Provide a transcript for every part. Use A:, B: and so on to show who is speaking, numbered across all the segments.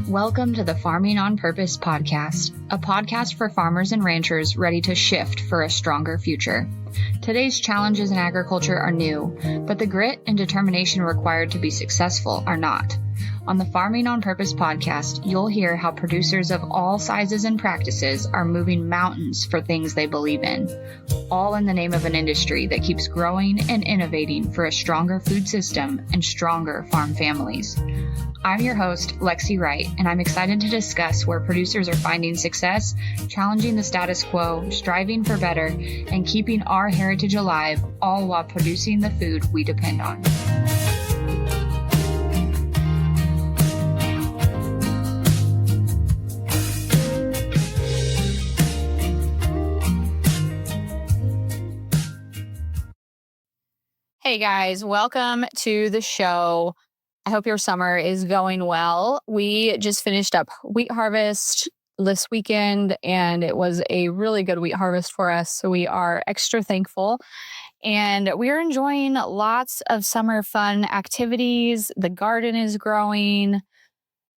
A: Welcome to the Farming on Purpose podcast, a podcast for farmers and ranchers ready to shift for a stronger future. Today's challenges in agriculture are new, but the grit and determination required to be successful are not. On the Farming on Purpose podcast, you'll hear how producers of all sizes and practices are moving mountains for things they believe in, all in the name of an industry that keeps growing and innovating for a stronger food system and stronger farm families. I'm your host, Lexi Wright, and I'm excited to discuss where producers are finding success, challenging the status quo, striving for better, and keeping our heritage alive, all while producing the food we depend on. Hey guys, welcome to the show. I hope your summer is going well. We just finished up wheat harvest this weekend, and it was a really good wheat harvest for us. So we are extra thankful, and we're enjoying lots of summer fun activities. The garden is growing.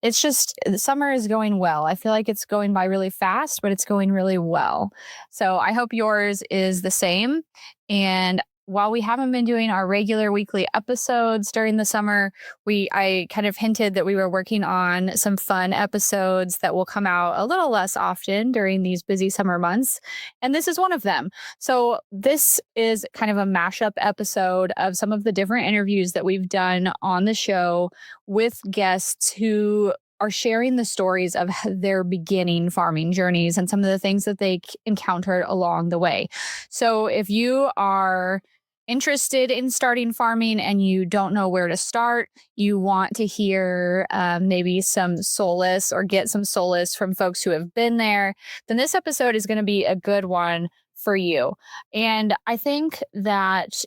A: It's just, the summer is going well. I feel like it's going by really fast, but it's going really well. So I hope yours is the same. And while we haven't been doing our regular weekly episodes during the summer, I kind of hinted that we were working on some fun episodes that will come out a little less often during these busy summer months. And this is one of them. So this is kind of a mashup episode of some of the different interviews that we've done on the show with guests who are sharing the stories of their beginning farming journeys and some of the things that they encountered along the way. So if you are interested in starting farming and you don't know where to start, you want to hear maybe some solace or get some solace from folks who have been there, then this episode is going to be a good one for you. And I think that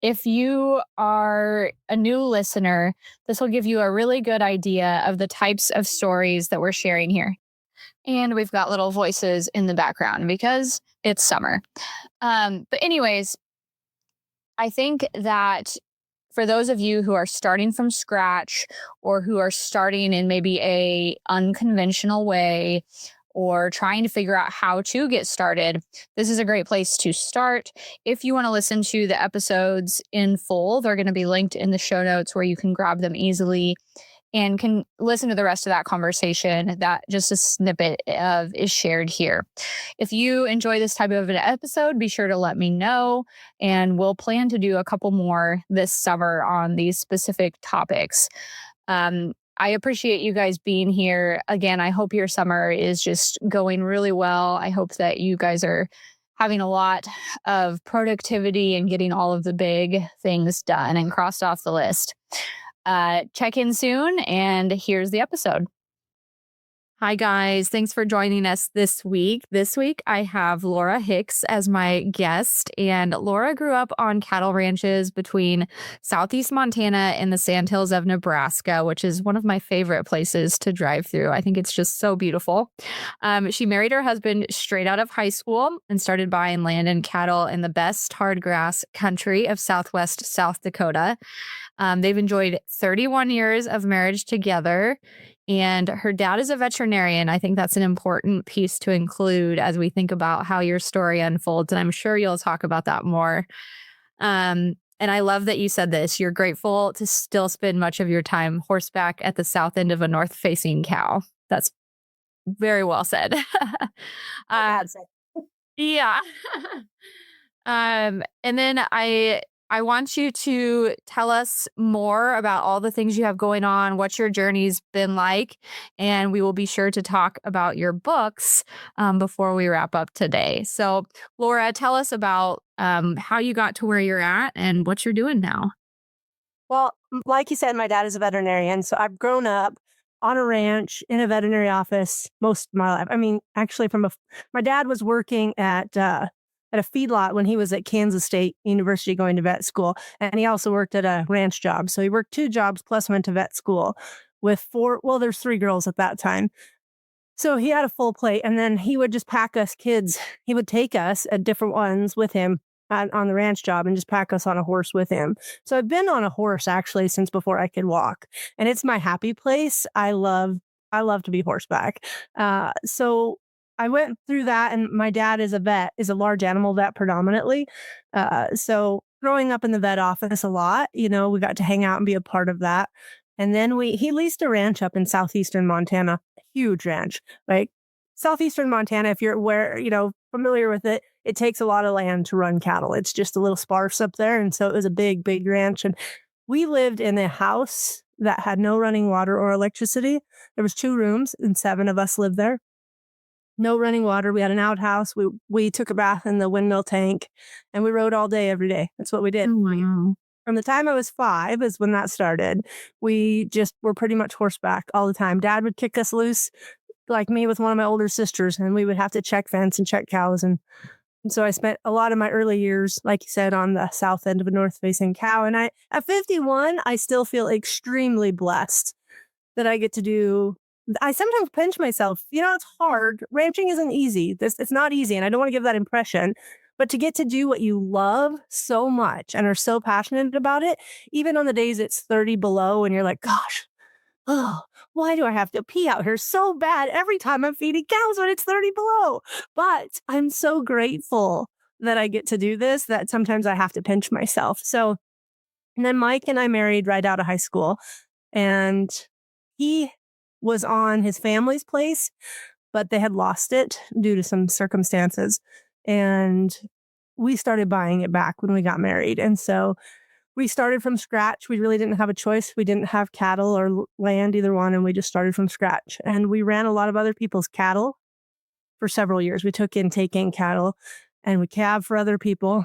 A: if you are a new listener, this will give you a really good idea of the types of stories that we're sharing here. And we've got little voices in the background because it's summer. But anyways, I think that for those of you who are starting from scratch or who are starting in maybe a unconventional way or trying to figure out how to get started, this is a great place to start. If you want to listen to the episodes in full, they're going to be linked in the show notes where you can grab them easily and can listen to the rest of that conversation that just a snippet of is shared here. If you enjoy this type of an episode, be sure to let me know, and we'll plan to do a couple more this summer on these specific topics. I appreciate you guys being here. Again, I hope your summer is just going really well. I hope that you guys are having a lot of productivity and getting all of the big things done and crossed off the list. Check in soon, and here's the episode. Hi, guys. Thanks for joining us this week. This week, I have Laura Hicks as my guest, and Laura grew up on cattle ranches between southeast Montana and the Sandhills of Nebraska, which is one of my favorite places to drive through. I think it's just so beautiful. She married her husband straight out of high school and started buying land and cattle in the best hard grass country of southwest South Dakota. They've enjoyed 31 years of marriage together, and her dad is a veterinarian. I think that's an important piece to include as we think about how your story unfolds, and I'm sure you'll talk about that more. And I love that you said this. You're grateful to still spend much of your time horseback at the south end of a north-facing cow. That's very well said. Yeah. And then I want you to tell us more about all the things you have going on, what your journey's been like, and we will be sure to talk about your books before we wrap up today. So, Laura, tell us about how you got to where you're at and what you're doing now.
B: Well, like you said, my dad is a veterinarian, so I've grown up on a ranch in a veterinary office most of my life. I mean, actually, my dad was working at a feedlot when he was at Kansas State University going to vet school. And he also worked at a ranch job. So he worked 2 jobs plus went to vet school with there's 3 girls at that time. So he had a full plate, and then he would just pack us kids. He would take us at different ones with him on the ranch job and just pack us on a horse with him. So I've been on a horse actually since before I could walk, and it's my happy place. I love I love to be horseback. So I went through that, and my dad is a vet, is a large animal vet predominantly. So growing up in the vet office a lot, we got to hang out and be a part of that. And then he leased a ranch up in southeastern Montana, a huge ranch. Like southeastern Montana, if you're familiar with it, it takes a lot of land to run cattle. It's just a little sparse up there. And so it was a big, big ranch. And we lived in a house that had no running water or electricity. There was 2 rooms and 7 of us lived there. No running water. We had an outhouse. We took a bath in the windmill tank, and we rode all day every day. That's what we did.
A: Oh, wow.
B: From the time I was 5 is when that started. We just were pretty much horseback all the time. Dad would kick us loose, like me with one of my older sisters, and we would have to check fence and check cows. And so I spent a lot of my early years, like you said, on the south end of a north-facing cow. And at 51, I still feel extremely blessed that I get to do. I sometimes pinch myself. It's hard. Ranching isn't easy. It's not easy, and I don't want to give that impression. But to get to do what you love so much and are so passionate about it, even on the days it's 30 below and you're like, gosh, oh, why do I have to pee out here so bad every time I'm feeding cows when it's 30 below? But I'm so grateful that I get to do this that sometimes I have to pinch myself. So, and then Mike and I married right out of high school, and he was on his family's place, but they had lost it due to some circumstances. And we started buying it back when we got married. And so we started from scratch. We really didn't have a choice. We didn't have cattle or land, either one. And we just started from scratch. And we ran a lot of other people's cattle for several years. We took in take-in cattle, and we calved for other people.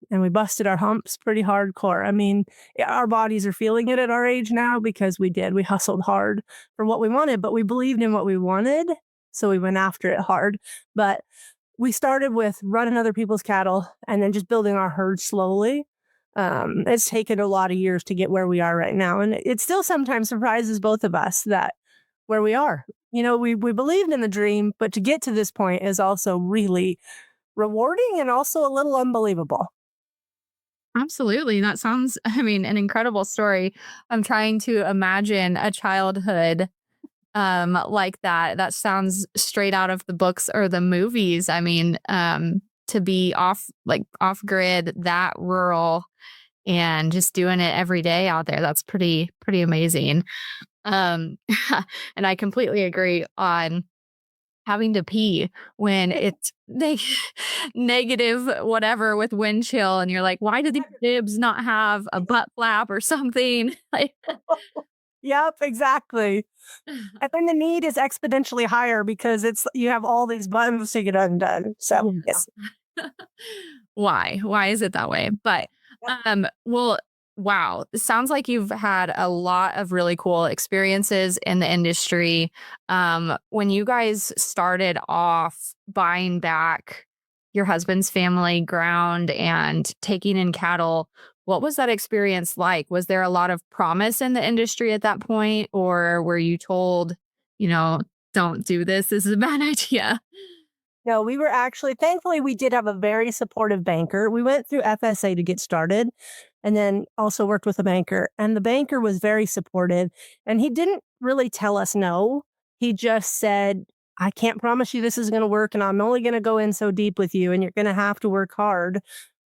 B: And we busted our humps pretty hardcore. I mean, our bodies are feeling it at our age now because we hustled hard for what we wanted, but we believed in what we wanted. So we went after it hard. But we started with running other people's cattle and then just building our herd slowly. It's taken a lot of years to get where we are right now. And it still sometimes surprises both of us that where we are. We believed in the dream, but to get to this point is also really rewarding and also a little unbelievable.
A: Absolutely. That sounds, an incredible story. I'm trying to imagine a childhood like that. That sounds straight out of the books or the movies. To be off grid, that rural, and just doing it every day out there. That's pretty amazing. Um, and I completely agree on having to pee when it's negative whatever with wind chill, and you're like, why do these bibs not have a butt flap or something? Like,
B: Yep, exactly. And then the need is exponentially higher because you have all these buttons to get undone. So yes.
A: Why is it that way? But well, wow, it sounds like you've had a lot of really cool experiences in the industry. When you guys started off buying back your husband's family ground and taking in cattle, what was that experience like? Was there a lot of promise in the industry at that point, or were you told, don't do this, this is a bad idea?
B: No, we were actually, thankfully, we did have a very supportive banker. We went through FSA to get started and then also worked with a banker. And the banker was very supportive. And he didn't really tell us no. He just said, I can't promise you this is going to work. And I'm only going to go in so deep with you. And you're going to have to work hard.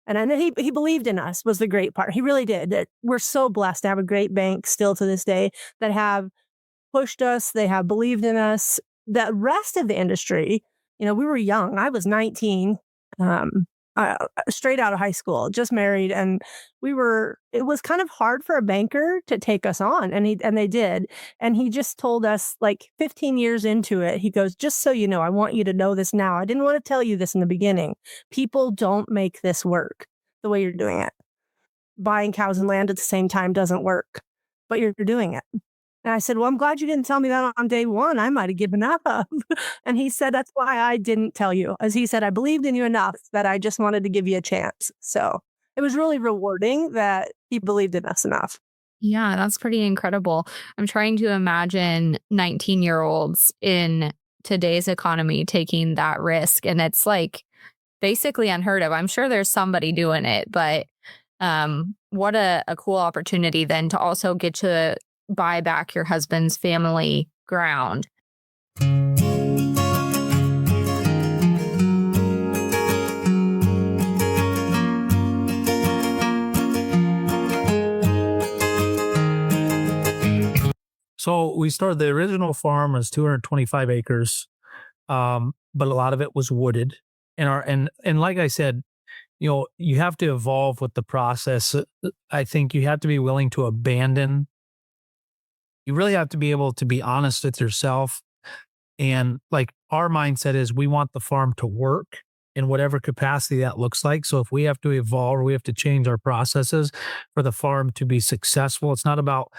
B: And I know he believed in us was the great part. He really did. We're so blessed to have a great bank still to this day that have pushed us. They have believed in us. The rest of the industry, we were young. I was 19, straight out of high school, just married. And it was kind of hard for a banker to take us on. And they did. And he just told us like 15 years into it, he goes, just so you know, I want you to know this now. I didn't want to tell you this in the beginning. People don't make this work the way you're doing it. Buying cows and land at the same time doesn't work, but you're doing it. And I said, well, I'm glad you didn't tell me that on day one. I might have given up. And he said, that's why I didn't tell you. As he said, I believed in you enough that I just wanted to give you a chance. So it was really rewarding that he believed in us enough.
A: Yeah, that's pretty incredible. I'm trying to imagine 19-year-olds in today's economy taking that risk. And it's like basically unheard of. I'm sure there's somebody doing it, but what a cool opportunity then to also get to buy back your husband's family ground.
C: So we started, the original farm was 225 acres, but a lot of it was wooded. And like I said, you have to evolve with the process. I think you have to be willing to abandon. You really have to be able to be honest with yourself. And like our mindset is we want the farm to work in whatever capacity that looks like. So if we have to evolve or we have to change our processes for the farm to be successful, it's not about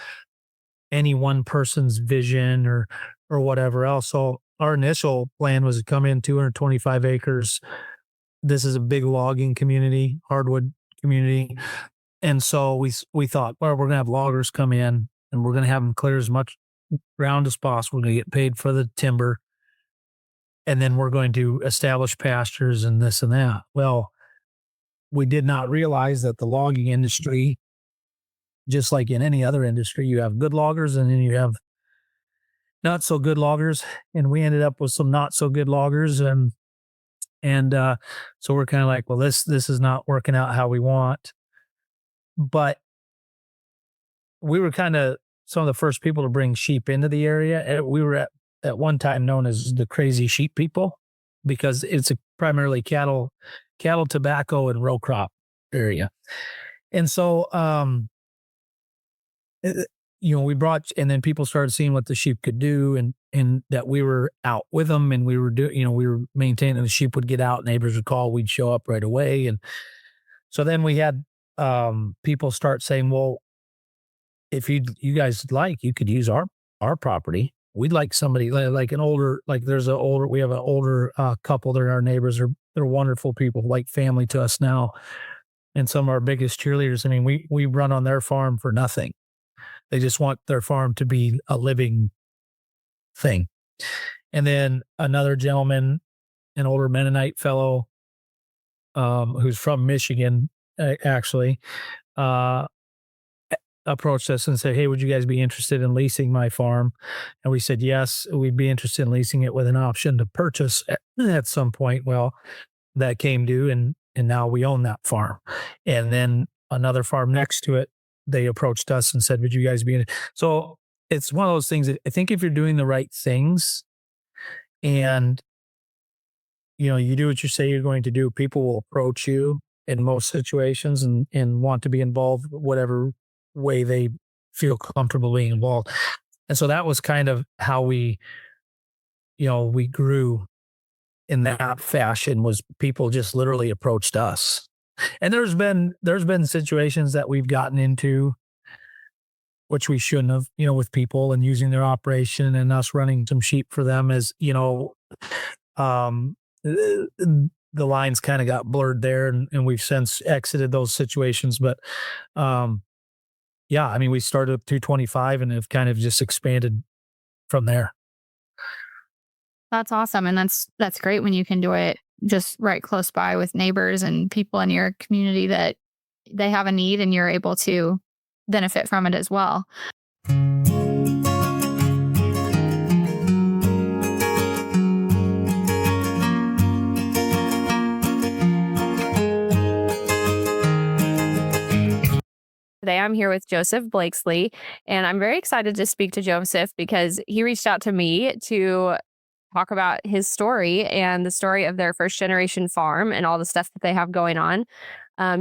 C: any one person's vision or whatever else. So our initial plan was to come in 225 acres. This is a big logging community, hardwood community. And so we thought, well, we're going to have loggers come in and we're going to have them clear as much ground as possible. We're going to get paid for the timber. And then we're going to establish pastures and this and that. Well, we did not realize that the logging industry, just like in any other industry, you have good loggers and then you have not so good loggers. And we ended up with some not so good loggers. And so we're kind of like, well, this is not working out how we want. But we were kind of some of the first people to bring sheep into the area. And we were at one time known as the crazy sheep people because it's a primarily cattle, tobacco, and row crop area. And so, we brought, and then people started seeing what the sheep could do, and that we were out with them, and we were doing, we were maintaining. The sheep would get out, neighbors would call, we'd show up right away, and so then we had people start saying, well, if you guys like, you could use our property. We'd like somebody like an older, like we have an older couple. They're our neighbors. They're wonderful people, like family to us now, and some of our biggest cheerleaders. I mean, we run on their farm for nothing. They just want their farm to be a living thing. And then another gentleman, an older Mennonite fellow, who's from Michigan, actually, approached us and said, hey, would you guys be interested in leasing my farm? And we said, yes, we'd be interested in leasing it with an option to purchase at some point. Well, that came due, and now we own that farm. And then another farm next to it, they approached us and said, would you guys be in it? So it's one of those things that I think if you're doing the right things and, you do what you say you're going to do, people will approach you in most situations and want to be involved whatever way they feel comfortable being involved. And so that was kind of how we grew in that fashion, was people just literally approached us. And there's been situations that we've gotten into, which we shouldn't have, with people and using their operation and us running some sheep for them, as, the lines kind of got blurred there, and we've since exited those situations. But, yeah, I mean, we started at 225 and have kind of just expanded from there.
A: That's awesome. And that's great when you can do it just right close by with neighbors and people in your community that they have a need and you're able to benefit from it as well. Today, I'm here with Joseph Blakesley, and I'm very excited to speak to Joseph because he reached out to me to talk about his story and the story of their first generation farm and all the stuff that they have going on.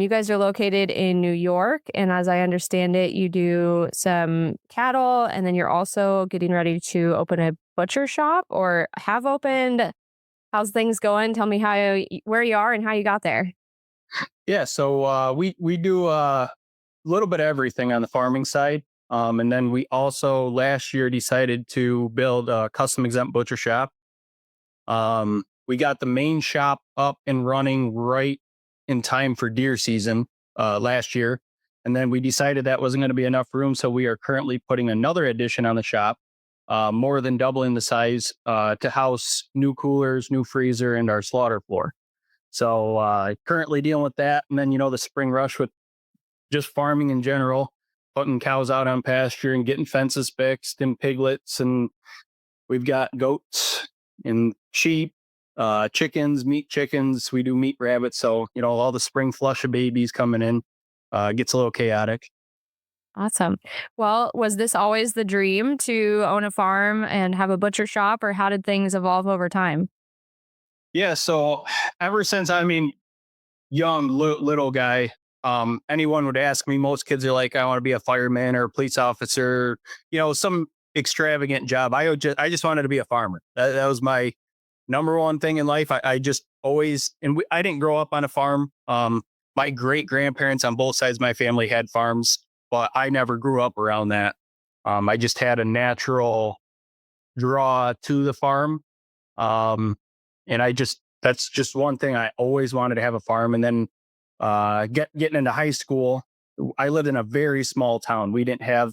A: You guys are located in New York, and as I understand it, you do some cattle, and then you're also getting ready to open a butcher shop or have opened. How's things going? Tell me where you are and how you got there.
D: Yeah, so we do a little bit of everything on the farming side. And then we also last year decided to build a custom exempt butcher shop. We got the main shop up and running right in time for deer season last year. And then we decided that wasn't going to be enough room. So we are currently putting another addition on the shop, more than doubling the size to house new coolers, new freezer, and our slaughter floor. So currently dealing with that. And then, the spring rush with just farming in general, putting cows out on pasture and getting fences fixed and piglets and We've got goats and sheep, chickens, meat chickens. We do meat rabbits. So, all the spring flush of babies coming in, gets a little chaotic.
A: Awesome. Well, was this always the dream to own a farm and have a butcher shop, or how did things evolve over time?
D: Yeah. So ever since, young little guy, anyone would ask me, most kids are like, I want to be a fireman or a police officer, some extravagant job. I just wanted to be a farmer. That was my number one thing in life. I just always, I didn't grow up on a farm. My great grandparents on both sides of my family had farms, but I never grew up around that. I just had a natural draw to the farm. Um, and that's just one thing. I always wanted to have a farm. And then getting into high school, I lived in a very small town. We didn't have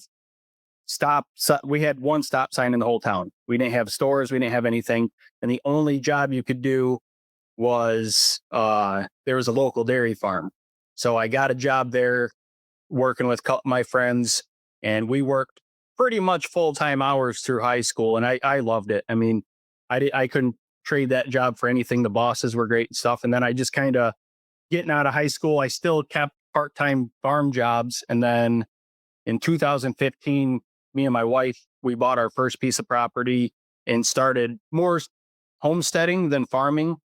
D: we had one stop sign in the whole town. We didn't have stores. We didn't have anything. And the only job you could do was there was a local dairy farm. So I got a job there working with my friends, and we worked pretty much full-time hours through high school. And I loved it. I couldn't trade that job for anything. The bosses were great and stuff. And then I just kind of getting out of high school, I still kept part-time farm jobs. And then in 2015, me and my wife, we bought our first piece of property and started more homesteading than farming.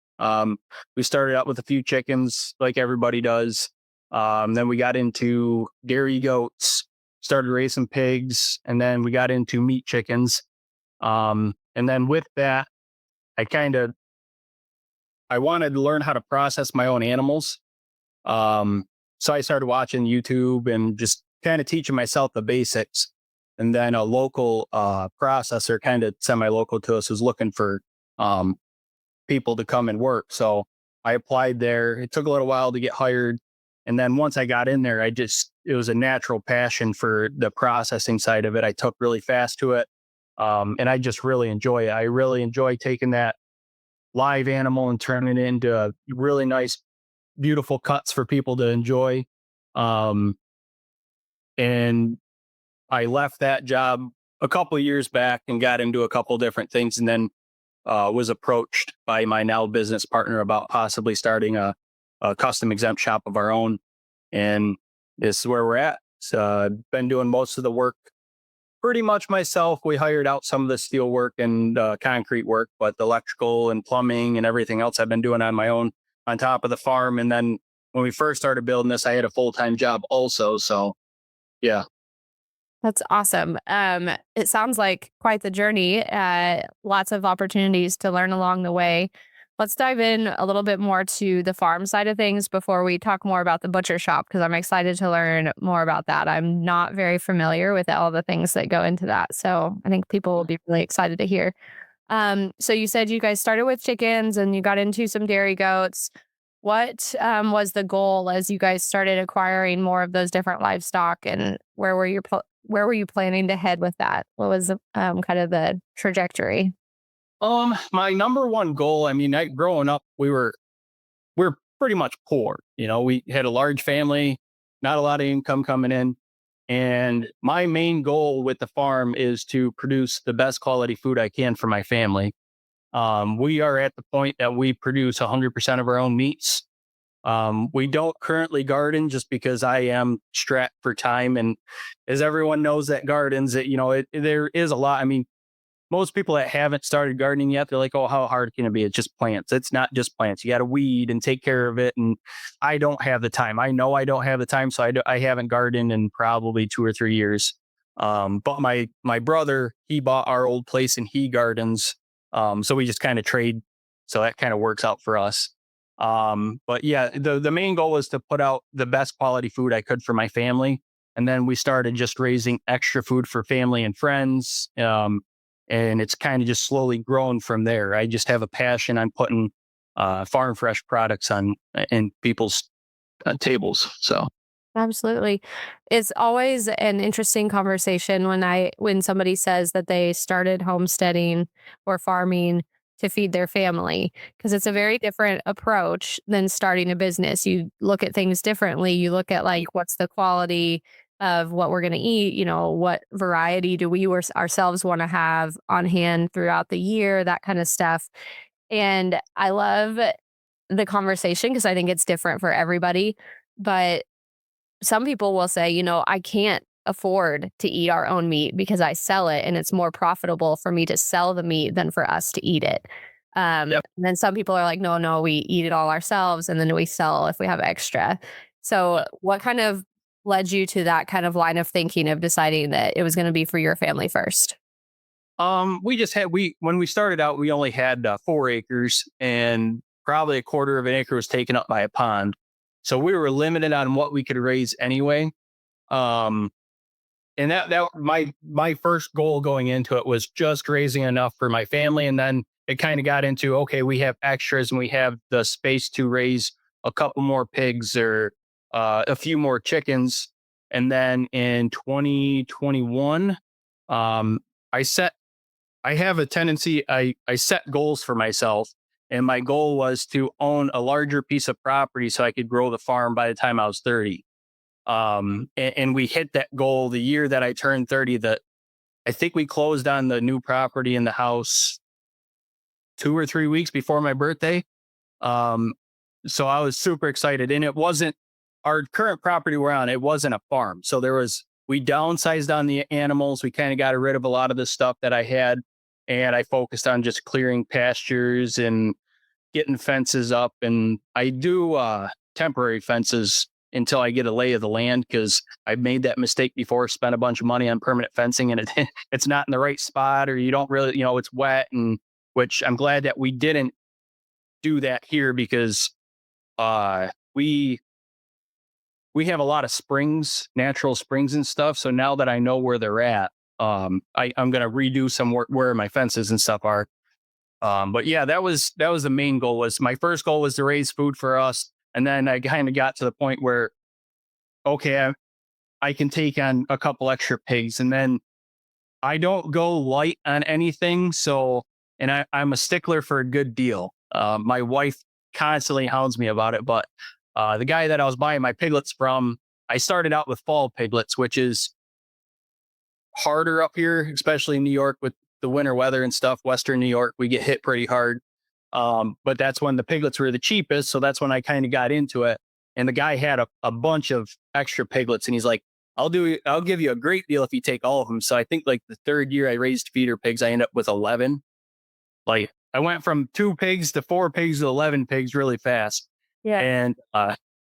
D: We started out with a few chickens like everybody does. Then we got into dairy goats, started raising pigs, and then we got into meat chickens. And then with that, I wanted to learn how to process my own animals. So I started watching YouTube and just kind of teaching myself the basics. And then a local processor, kind of semi-local to us, was looking for people to come and work. So I applied there. It took a little while to get hired. And then once I got in there, it was a natural passion for the processing side of it. I took really fast to it. And I just really enjoy it. I really enjoy taking that live animal and turning it into really nice, beautiful cuts for people to enjoy. And I left that job a couple of years back and got into a couple different things, and then was approached by my now business partner about possibly starting a custom exempt shop of our own. And this is where we're at. So I've been doing most of the work pretty much myself. We hired out some of the steel work and concrete work, but the electrical and plumbing and everything else I've been doing on my own on top of the farm. And then when we first started building this, I had a full-time job also. So yeah.
A: That's awesome. It sounds like quite the journey. Lots of opportunities to learn along the way. Let's dive in a little bit more to the farm side of things before we talk more about the butcher shop, because I'm excited to learn more about that. I'm not very familiar with all the things that go into that. So I think people will be really excited to hear. So you said you guys started with chickens and you got into some dairy goats. What was the goal as you guys started acquiring more of those different livestock, and where were you planning to head with that? What was kind of the trajectory?
D: My number one goal, growing up, we're pretty much poor. We had a large family, not a lot of income coming in. And my main goal with the farm is to produce the best quality food I can for my family. We are at the point that we produce 100% of our own meats. We don't currently garden just because I am strapped for time. And as everyone knows that gardens, there is a lot. Most people that haven't started gardening yet, they're like, oh, how hard can it be? It's just plants. It's not just plants. You got to weed and take care of it. And I don't have the time. I know I don't have the time. So I haven't gardened in probably 2 or 3 years. But my brother, he bought our old place and he gardens. So we just kind of trade. So that kind of works out for us. But yeah, the main goal was to put out the best quality food I could for my family. And then we started just raising extra food for family and friends. And it's kind of just slowly grown from there. I just have a passion on putting farm fresh products in people's tables. So
A: Absolutely. It's always an interesting conversation when somebody says that they started homesteading or farming to feed their family, because it's a very different approach than starting a business. You look at things differently. You look at like what's the quality of what we're going to eat. You know, what variety do we ourselves want to have on hand throughout the year, that kind of stuff. And I love the conversation because I think it's different for everybody. But some people will say, you know, I can't afford to eat our own meat because I sell it and it's more profitable for me to sell the meat than for us to eat it.
D: Yep.
A: And then some people are like, no, no, we eat it all ourselves and then we sell if we have extra. So, what kind of led you to that kind of line of thinking of deciding that it was going to be for your family first?
D: We just had when we started out, we only had 4 acres, and probably a quarter of an acre was taken up by a pond. So we were limited on what we could raise anyway. Um, and that my first goal going into it was just raising enough for my family, and then it kind of got into, okay, we have extras and we have the space to raise a couple more pigs or a few more chickens. And then in 2021, um, I set I have a tendency, I set goals for myself, and my goal was to own a larger piece of property so I could grow the farm by the time I was 30. And we hit that goal the year that I turned 30. That I think we closed on the new property in the house 2 or 3 weeks before my birthday. Um, so I was super excited, and it wasn't our current property we're on. It wasn't a farm, so we downsized on the animals. We kind of got rid of a lot of the stuff that I had, and I focused on just clearing pastures and getting fences up. And I do temporary fences until I get a lay of the land, because I've made that mistake before, spent a bunch of money on permanent fencing, and it's not in the right spot, or you don't really, it's wet. And which I'm glad that we didn't do that here, because uh, we we have a lot of springs, natural springs and stuff. So now that I know where they're at, I'm gonna redo some work where my fences and stuff are. But yeah, that was the main goal. Was my first goal was to raise food for us, and then I kind of got to the point where, okay, I can take on a couple extra pigs, and then I don't go light on anything. So, and I'm a stickler for a good deal. My wife constantly hounds me about it, but the guy that I was buying my piglets from, I started out with fall piglets, which is harder up here, especially in New York with the winter weather and stuff. Western New York, we get hit pretty hard. But that's when the piglets were the cheapest. So that's when I kind of got into it. And the guy had a bunch of extra piglets, and he's like, I'll give you a great deal if you take all of them. So I think like the third year I raised feeder pigs, I ended up with 11. Like I went from 2 pigs to 4 pigs to 11 pigs really fast.
B: Yeah.
D: And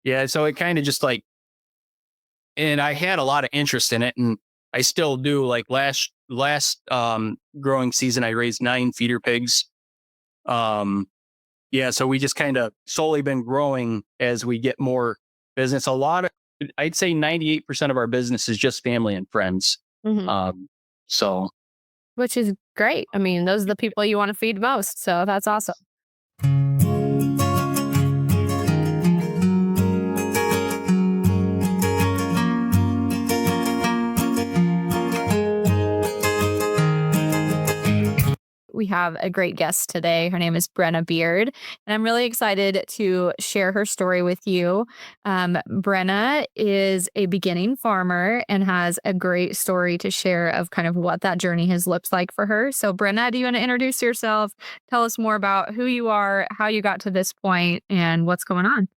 D: yeah, so it kind of just like, and I had a lot of interest in it, and I still do. Like last growing season, I raised 9 feeder pigs. Um, yeah, so we just kind of slowly been growing as we get more business. I'd say 98% of our business is just family and friends.
A: Mhm.
D: So
A: Which is great. I mean, those are the people you want to feed most. So that's awesome. We have a great guest today. Her name is Brenna Beard, and I'm really excited to share her story with you. Brenna is a beginning farmer and has a great story to share of kind of what that journey has looked like for her. So, Brenna, do you want to introduce yourself? Tell us more about who you are, how you got to this point, and what's going on.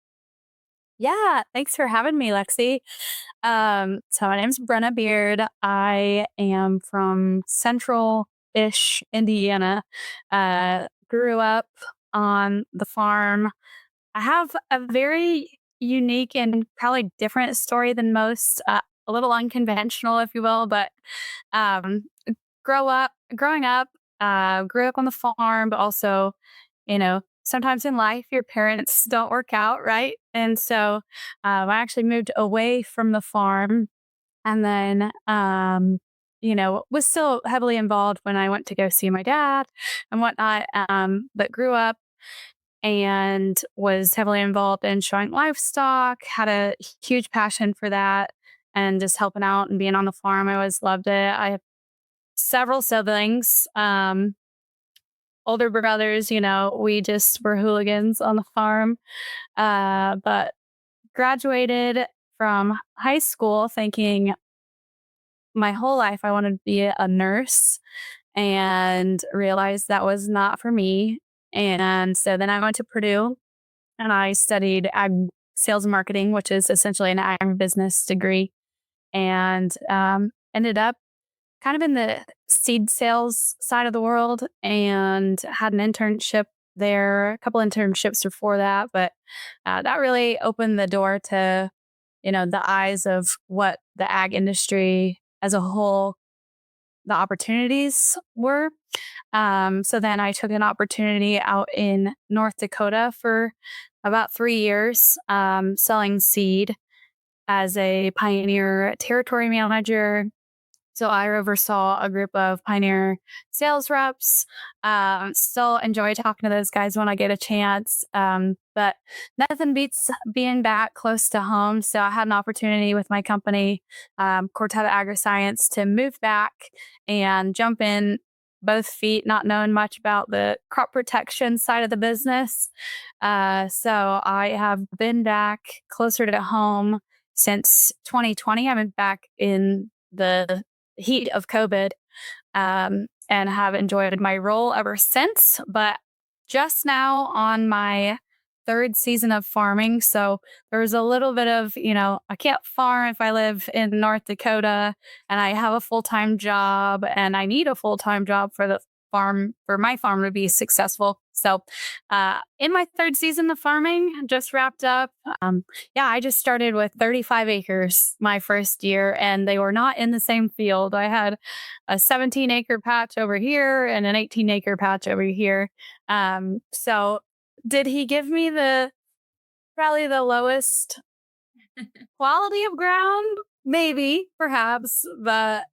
E: Yeah, thanks for having me, Lexi. So my name's Brenna Beard. I am from central-ish Indiana. Grew up on the farm. I have a very unique and probably different story than most, a little unconventional, if you will, but um, growing up, grew up on the farm, but also, sometimes in life your parents don't work out, right? And so I actually moved away from the farm, and then, was still heavily involved when I went to go see my dad and whatnot, but grew up and was heavily involved in showing livestock, had a huge passion for that, and just helping out and being on the farm. I always loved it. I have several siblings, older brothers, we just were hooligans on the farm. But graduated from high school thinking my whole life I wanted to be a nurse and realized that was not for me. And so then I went to Purdue and I studied ag sales and marketing, which is essentially an agribusiness degree, and ended up kind of in the seed sales side of the world and had an internship there, a couple internships before that. But that really opened the door to, the eyes of what the ag industry as a whole, the opportunities were. So then I took an opportunity out in North Dakota for about 3 years, selling seed as a Pioneer territory manager. So I oversaw a group of Pioneer sales reps. Still enjoy talking to those guys when I get a chance. But nothing beats being back close to home. So I had an opportunity with my company, Corteva AgriScience, to move back and jump in both feet, not knowing much about the crop protection side of the business. So I have been back closer to home since 2020. I'm back in the heat of COVID, and have enjoyed my role ever since. But just now on my third season of farming. So there's a little bit of, I can't farm if I live in North Dakota and I have a full-time job and I need a full-time job for my farm to be successful. So in my third season of farming, just wrapped up. I just started with 35 acres my first year, and they were not in the same field. I had a 17-acre patch over here and an 18-acre patch over here. So did he give me probably the lowest quality of ground? Maybe, perhaps, but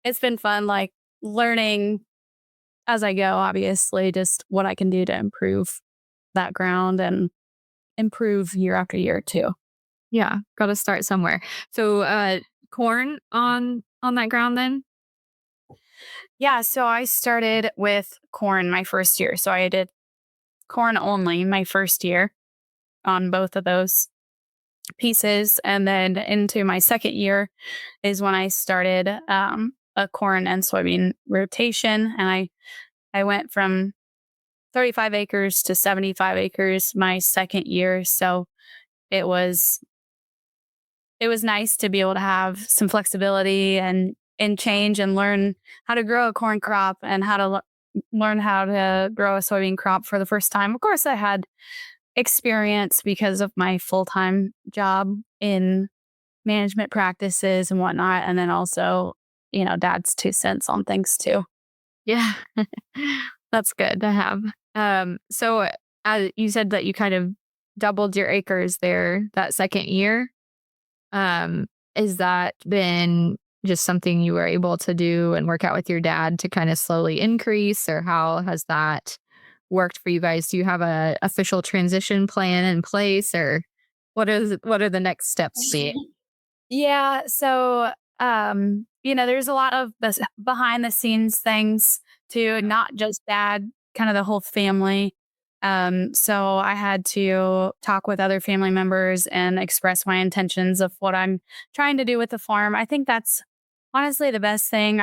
E: it's been fun, like learning as I go, obviously, just what I can do to improve that ground and improve year after year too.
A: Yeah, got to start somewhere. So, corn on that ground then?
E: Yeah, so I started with corn my first year. So I did corn only my first year on both of those pieces. And then into my second year is when I started a corn and soybean rotation. And I went from 35 acres to 75 acres my second year. So it was nice to be able to have some flexibility and change and learn how to grow a corn crop and how to learn how to grow a soybean crop for the first time. Of course, I had experience because of my full-time job in management practices and whatnot. And then also, dad's 2 cents on things too.
A: Yeah, that's good to have. So you said that you kind of doubled your acres there that second year. Is that been just something you were able to do and work out with your dad to kind of slowly increase, or how has that worked for you guys? Do you have a official transition plan in place, or what are the next steps be?
E: Yeah. So, there's a lot of behind the scenes things too, not just dad, kind of the whole family. So I had to talk with other family members and express my intentions of what I'm trying to do with the farm. I think that's honestly the best thing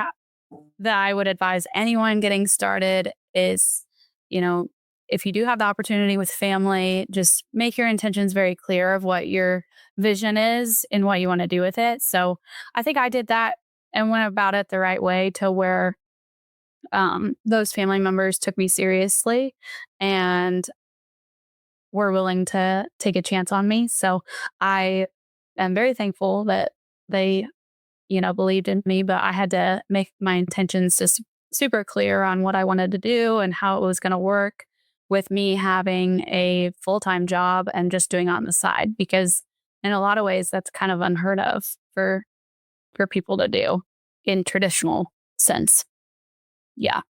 E: that I would advise anyone getting started is, you know, if you do have the opportunity with family, just make your intentions very clear of what your vision is and what you want to do with it. So I think I did that and went about it the right way to where those family members took me seriously and were willing to take a chance on me. So I am very thankful that they, believed in me, but I had to make my intentions just super clear on what I wanted to do and how it was going to work with me having a full-time job and just doing it on the side, because in a lot of ways that's kind of unheard of for people to do in traditional sense. Yeah.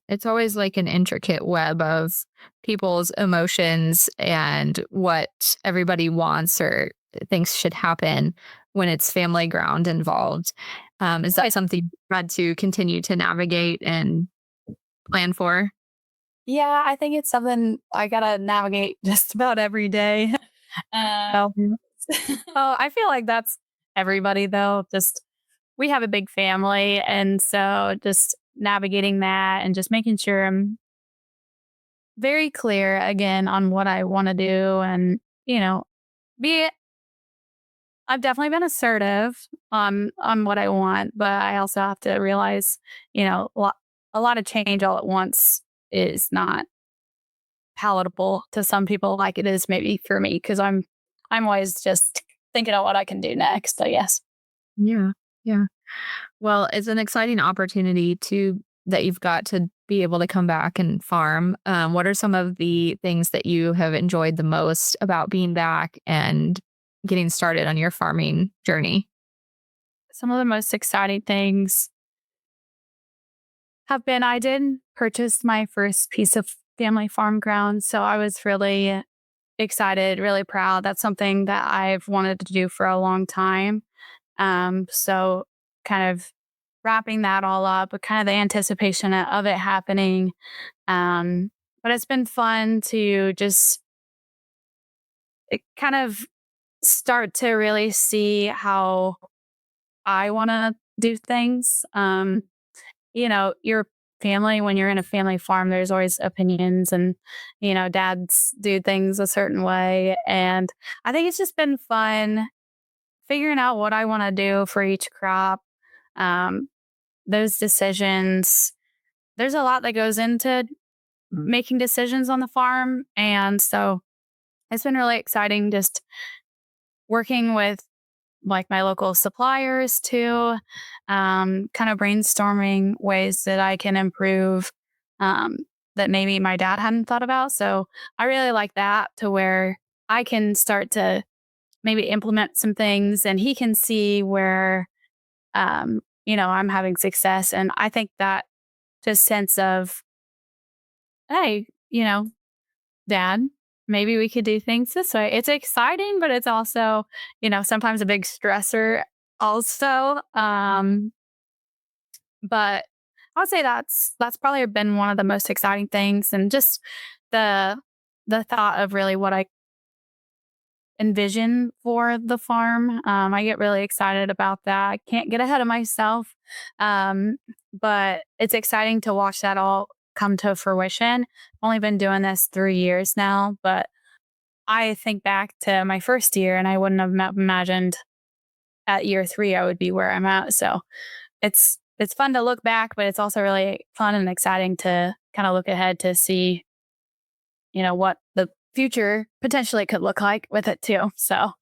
A: It's always like an intricate web of people's emotions and what everybody wants or thinks should happen when it's family ground involved. Is that something you had to continue to navigate and plan for?
E: Yeah, I think it's something I gotta navigate just about every day. Oh, I feel like that's everybody though. Just we have a big family. And so just navigating that and just making sure I'm very clear again on what I want to do and, I've definitely been assertive on what I want, but I also have to realize, a lot of change all at once is not palatable to some people like it is maybe for me because I'm always just thinking of what I can do next. So yes.
A: Yeah. Yeah. Well, it's an exciting opportunity that you've got to be able to come back and farm. What are some of the things that you have enjoyed the most about being back and getting started on your farming journey?
E: Some of the most exciting things have been I did purchase my first piece of family farm ground. So I was really excited, really proud. That's something that I've wanted to do for a long time. So kind of wrapping that all up, but kind of the anticipation of it happening. But it's been fun to just kind of start to really see how I want to do things. Your family, when you're in a family farm, there's always opinions and, dads do things a certain way. And I think it's just been fun figuring out what I want to do for each crop. Those decisions, there's a lot that goes into making decisions on the farm. And so it's been really exciting just working with like my local suppliers too, kind of brainstorming ways that I can improve that maybe my dad hadn't thought about. So I really like that to where I can start to maybe implement some things and he can see where, I'm having success. And I think that just sense of, hey, Dad, maybe we could do things this way. It's exciting, but it's also, sometimes a big stressor also. But I would say that's probably been one of the most exciting things. And just the thought of really what I envision for the farm. I get really excited about that. I can't get ahead of myself. But it's exciting to watch that all come to fruition. I've only been doing this 3 years now, but I think back to my first year and I wouldn't have imagined at year 3 I would be where I'm at. So it's fun to look back, but it's also really fun and exciting to kind of look ahead to see, what the future potentially could look like with it too. So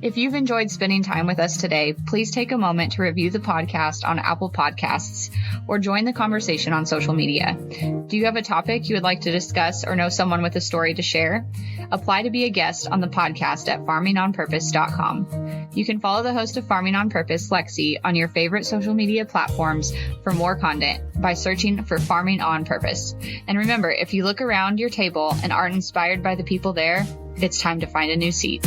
A: If you've enjoyed spending time with us today, please take a moment to review the podcast on Apple Podcasts or join the conversation on social media. Do you have a topic you would like to discuss or know someone with a story to share? Apply to be a guest on the podcast at farmingonpurpose.com. You can follow the host of Farming on Purpose, Lexi, on your favorite social media platforms for more content by searching for Farming on Purpose. And remember, if you look around your table and aren't inspired by the people there, it's time to find a new seat.